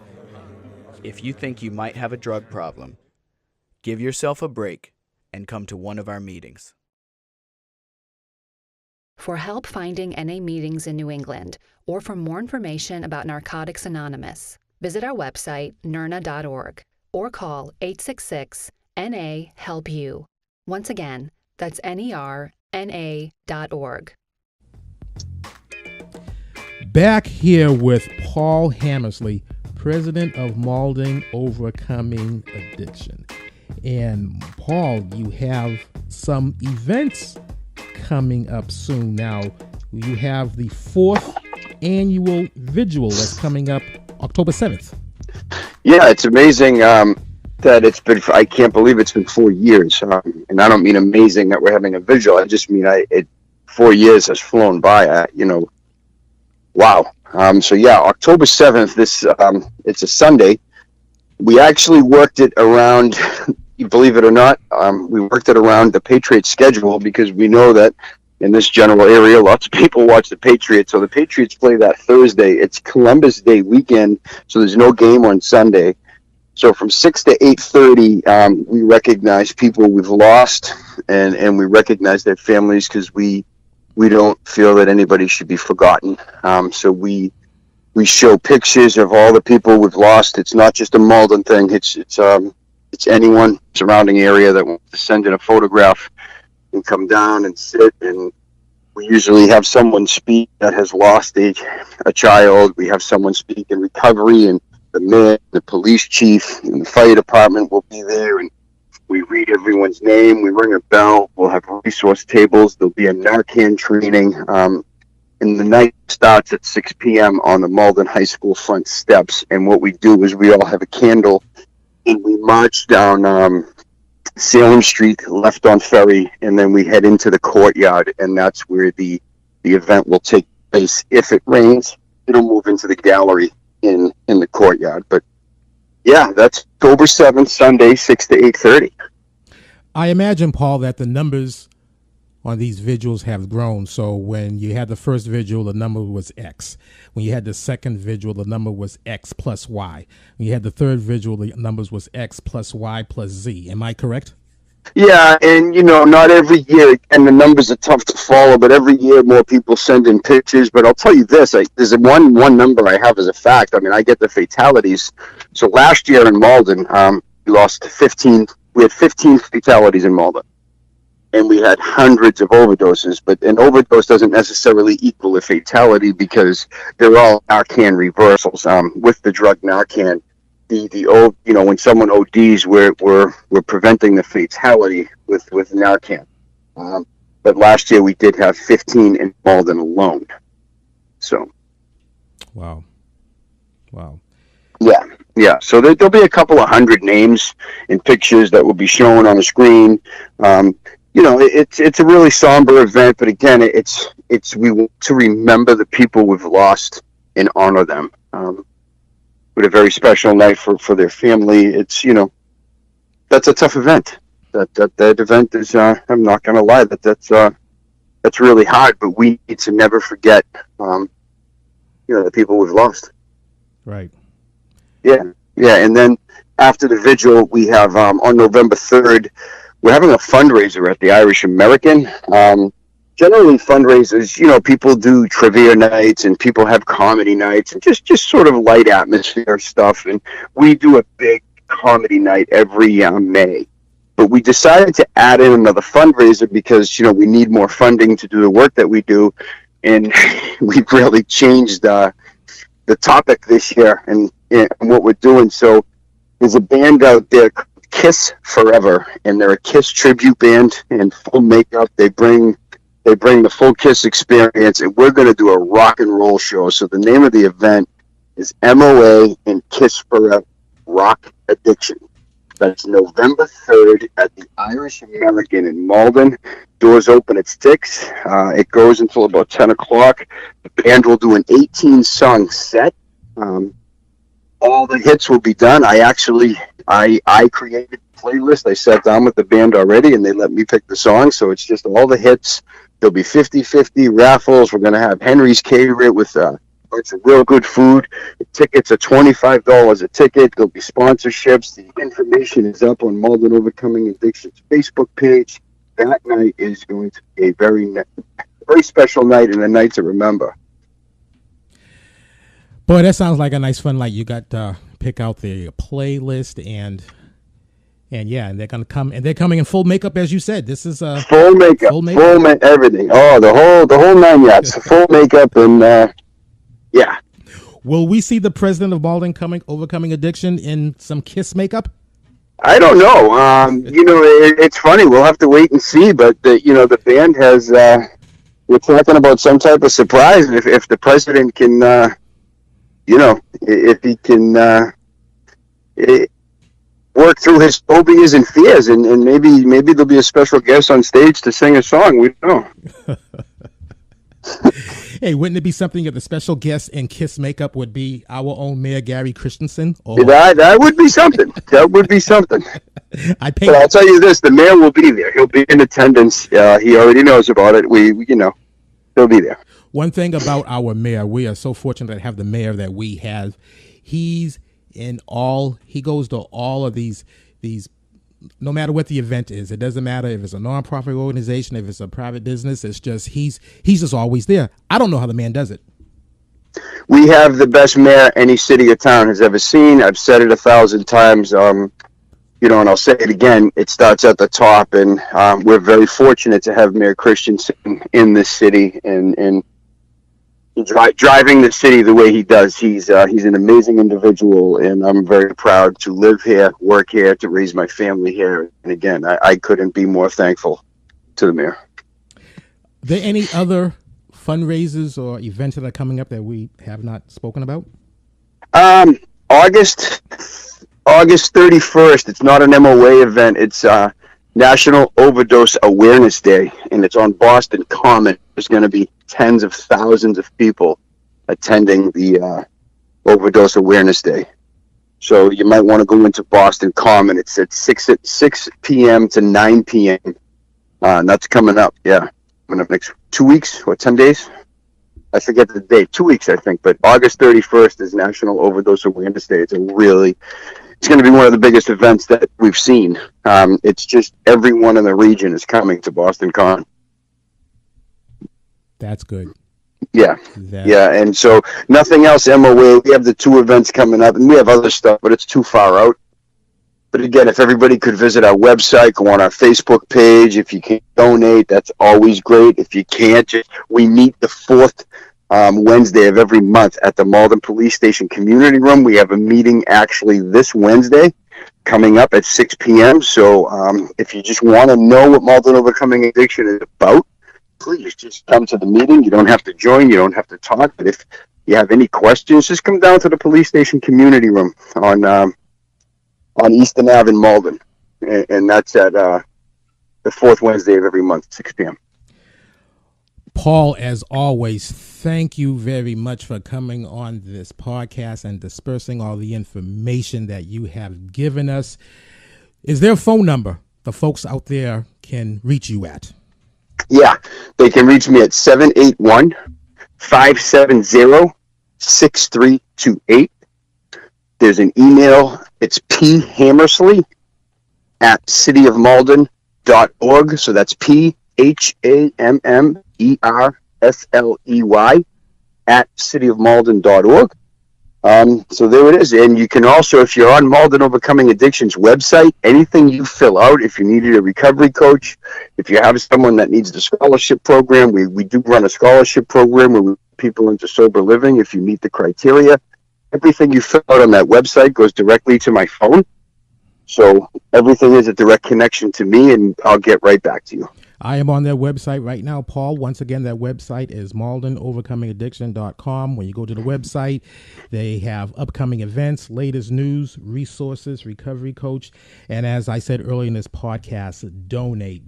If you think you might have a drug problem, give yourself a break and come to one of our meetings. For help finding NA meetings in New England, or for more information about Narcotics Anonymous, visit our website, nrna.org, or call 866-NA-HELP-YOU. Once again, that's NERNA.org. Back here with Paul Hammersley, president of Malden Overcoming Addiction. And Paul, you have some events coming up soon. Now, you have the 4th annual Vigil that's coming up October 7th. Yeah, it's amazing that I can't believe it's been 4 years. And I don't mean amazing that we're having a Vigil. I just mean 4 years has flown by. Wow. So yeah, October 7th, it's a Sunday. We actually worked it around, you believe it or not, we worked it around the Patriots schedule, because we know that in this general area, lots of people watch the Patriots. So the Patriots play that Thursday. It's Columbus Day weekend, so there's no game on Sunday. So from 6 to 8:30, we recognize people we've lost, and we recognize their families, because we don't feel that anybody should be forgotten. So we show pictures of all the people we've lost. It's not just a Malden thing. It's anyone surrounding area that wants to send in a photograph and come down and sit. And we usually have someone speak that has lost a child. We have someone speak in recovery, and the mayor, the police chief, and the fire department will be there. And we read everyone's name. We ring a bell. We'll have resource tables. There'll be a Narcan training. And the night starts at 6 p.m. on the Malden High School front steps. And what we do is we all have a candle, and we march down Salem Street, left on Ferry, and then we head into the courtyard, and that's where the event will take place. If it rains, it'll move into the gallery in the courtyard. But yeah, that's October 7th, Sunday, 6 to 8:30. I imagine, Paul, that the numbers on these vigils have grown. So when you had the first vigil, the number was X. When you had the second vigil, the number was X plus Y. When you had the third vigil, the numbers was X plus Y plus Z. Am I correct? Yeah, and not every year, and the numbers are tough to follow, but every year more people send in pictures. But I'll tell you this, there's one number I have as a fact. I mean, I get the fatalities. So last year in Malden, we lost 15. We had 15 fatalities in Malden, and we had hundreds of overdoses. But an overdose doesn't necessarily equal a fatality because they're all Narcan reversals. With the drug Narcan, when someone ODs, we're preventing the fatality with Narcan. But last year we did have 15 in Malden alone. So. Wow. Yeah. So there'll be a couple of hundred names and pictures that will be shown on the screen. It's a really somber event, but again, we want to remember the people we've lost and honor them. With a very special night for their family. It's, that's a tough event. That event is, I'm not going to lie, that's really hard, but we need to never forget, the people we've lost. Right. Yeah. And then after the vigil, we have, on November 3rd, we're having a fundraiser at the Irish American. Generally fundraisers, people do trivia nights and people have comedy nights and just sort of light atmosphere stuff. And we do a big comedy night every May. But we decided to add in another fundraiser because, we need more funding to do the work that we do. And we've really changed the topic this year and what we're doing. So there's a band out there called Kiss Forever, and they're a Kiss tribute band in full makeup. They bring the full Kiss experience, and we're going to do a rock and roll show. So the name of the event is MOA and Kiss Forever Rock Addiction. That's November 3rd at the Irish American in Malden. Doors open at 6. It goes until about 10 o'clock. The band will do an 18-song set. All the hits will be done. I created the playlist. I sat down with the band already, and they let me pick the songs. So it's just all the hits. There'll be 50-50 raffles. We're going to have Henry's Caterer with a bunch of real good food. The tickets are $25 a ticket. There'll be sponsorships. The information is up on Malden Overcoming Addiction's Facebook page. That night is going to be a very special night and a night to remember. Boy, that sounds like a nice fun night. You got to pick out the playlist and they're gonna come, and they're coming in full makeup, as you said. This is full makeup, everything. Oh, the whole 9 yards, full makeup, and yeah. Will we see the president of Malden overcoming addiction in some Kiss makeup? I don't know. It's funny. We'll have to wait and see. But the band has. We're talking about some type of surprise if the president can. If he can work through his phobias and fears, and maybe there'll be a special guest on stage to sing a song. We don't know. Hey, wouldn't it be something if the special guest in Kiss makeup would be our own Mayor Gary Christensen? That would be something. That would be something. But I'll tell you this: the mayor will be there. He'll be in attendance. He already knows about it. He'll be there. One thing about our mayor, we are so fortunate to have the mayor that we have. He goes to all of these, no matter what the event is. It doesn't matter if it's a nonprofit organization, if it's a private business. It's just, he's just always there. I don't know how the man does it. We have the best mayor any city or town has ever seen. I've said it 1,000 times. And I'll say it again. It starts at the top, and we're very fortunate to have Mayor Christensen in this city and driving the city the way he does. He's an amazing individual, and I'm very proud to live here, work here, to raise my family here. And again, I couldn't be more thankful to the mayor. Are there any other fundraisers or events that are coming up that we have not spoken about? August 31st. It's not an MOA event. It's National Overdose Awareness Day, and it's on Boston Common. There's going to be tens of thousands of people attending the Overdose Awareness Day. So you might want to go into Boston Common. It's at 6 p.m. to 9 p.m. And that's coming up. Yeah. Coming up next 2 weeks or 10 days. I forget the date. 2 weeks, I think. But August 31st is National Overdose Awareness Day. It's a really it's going to be one of the biggest events that we've seen. It's just everyone in the region is coming to Boston Con. That's good. Yeah. And so nothing else MOA. We have the 2 events coming up, and we have other stuff, but it's too far out. But again, if everybody could visit our website, go on our Facebook page. If you can donate, that's always great. If you can't, we meet the 4th Wednesday of every month at the Malden Police Station Community Room. We have a meeting actually this Wednesday coming up at 6 p.m. So if you just want to know what Malden Overcoming Addiction is about, please just come to the meeting. You don't have to join. You don't have to talk. But if you have any questions, just come down to the Police Station Community Room on Eastern Ave in Malden. And that's at the 4th Wednesday of every month, 6 p.m. Paul, as always, thank you very much for coming on this podcast and dispersing all the information that you have given us. Is there a phone number the folks out there can reach you at? Yeah, they can reach me at 781-570-6328. There's an email. It's phammersley@cityofmalden.org. So that's PHAMMERSLEY @cityofmalden.org. So there it is. And you can also, if you're on Malden Overcoming Addiction's website, anything you fill out, if you needed a recovery coach, if you have someone that needs the scholarship program, we do run a scholarship program where we put people into sober living if you meet the criteria. Everything you fill out on that website goes directly to my phone. So everything is a direct connection to me, and I'll get right back to you. I am on their website right now, Paul. Once again, that website is MaldenOvercomingAddiction.com. When you go to the website, they have upcoming events, latest news, resources, recovery coach. And as I said earlier in this podcast, donate,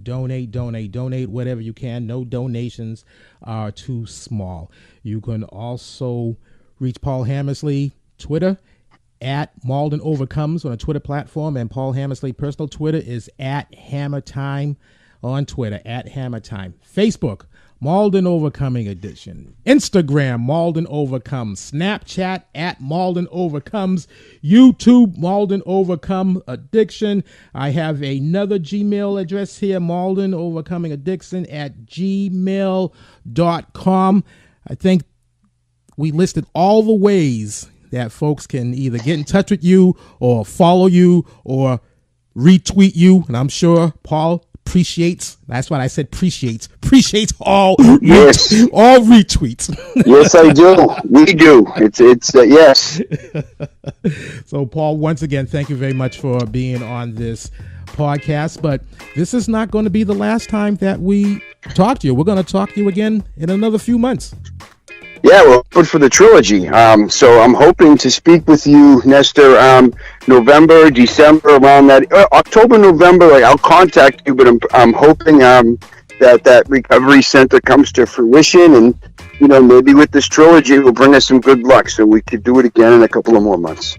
whatever you can. No donations are too small. You can also reach Paul Hammersley, Twitter, at Malden Overcomes on a Twitter platform. And Paul Hammersley personal Twitter is at HammerTime. On Twitter, at HammerTime. Facebook, Malden Overcoming Addiction. Instagram, Malden Overcomes. Snapchat, at Malden Overcomes. YouTube, Malden Overcome Addiction. I have another Gmail address here, Malden Overcoming Addiction at gmail.com. I think we listed all the ways that folks can either get in touch with you or follow you or retweet you. And I'm sure Paul appreciates. That's what I said. Appreciates all. Yes, all retweets. Yes, I do. We do. It's yes. So, Paul, once again, thank you very much for being on this podcast. But this is not going to be the last time that we talk to you. We're going to talk to you again in another few months. Yeah, we're open for the trilogy. So I'm hoping to speak with you, Nestor, November, December, around that, October, November. Like, I'll contact you, but I'm hoping that recovery center comes to fruition, and maybe with this trilogy will bring us some good luck, so we could do it again in a couple of more months.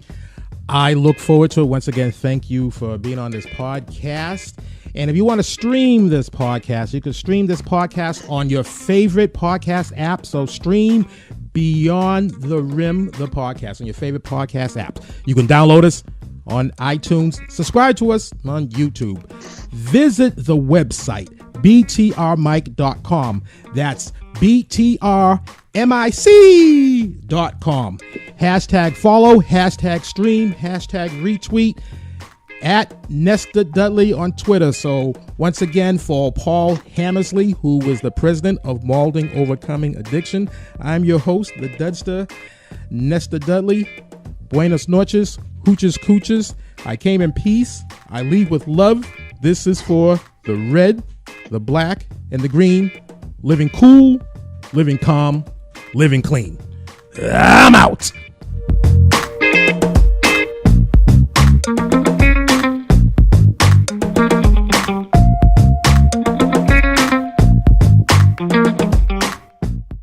I look forward to it. Once again, thank you for being on this podcast. And if you want to stream this podcast, you can stream this podcast on your favorite podcast app. So stream Beyond the Rim, the podcast, on your favorite podcast app. You can download us on iTunes. Subscribe to us on YouTube. Visit the website, btrmike.com. That's btrmic.com. Hashtag follow, hashtag stream, hashtag retweet. At Nestor Dudley on Twitter. So once again, for Paul Hammersley, who is the president of Malden Overcoming Addiction, I'm your host, the Dudster, Nestor Dudley. Buenas noches, hooches cooches. I came in peace. I leave with love. This is for the red, the black, and the green. Living cool, living calm, living clean. I'm out.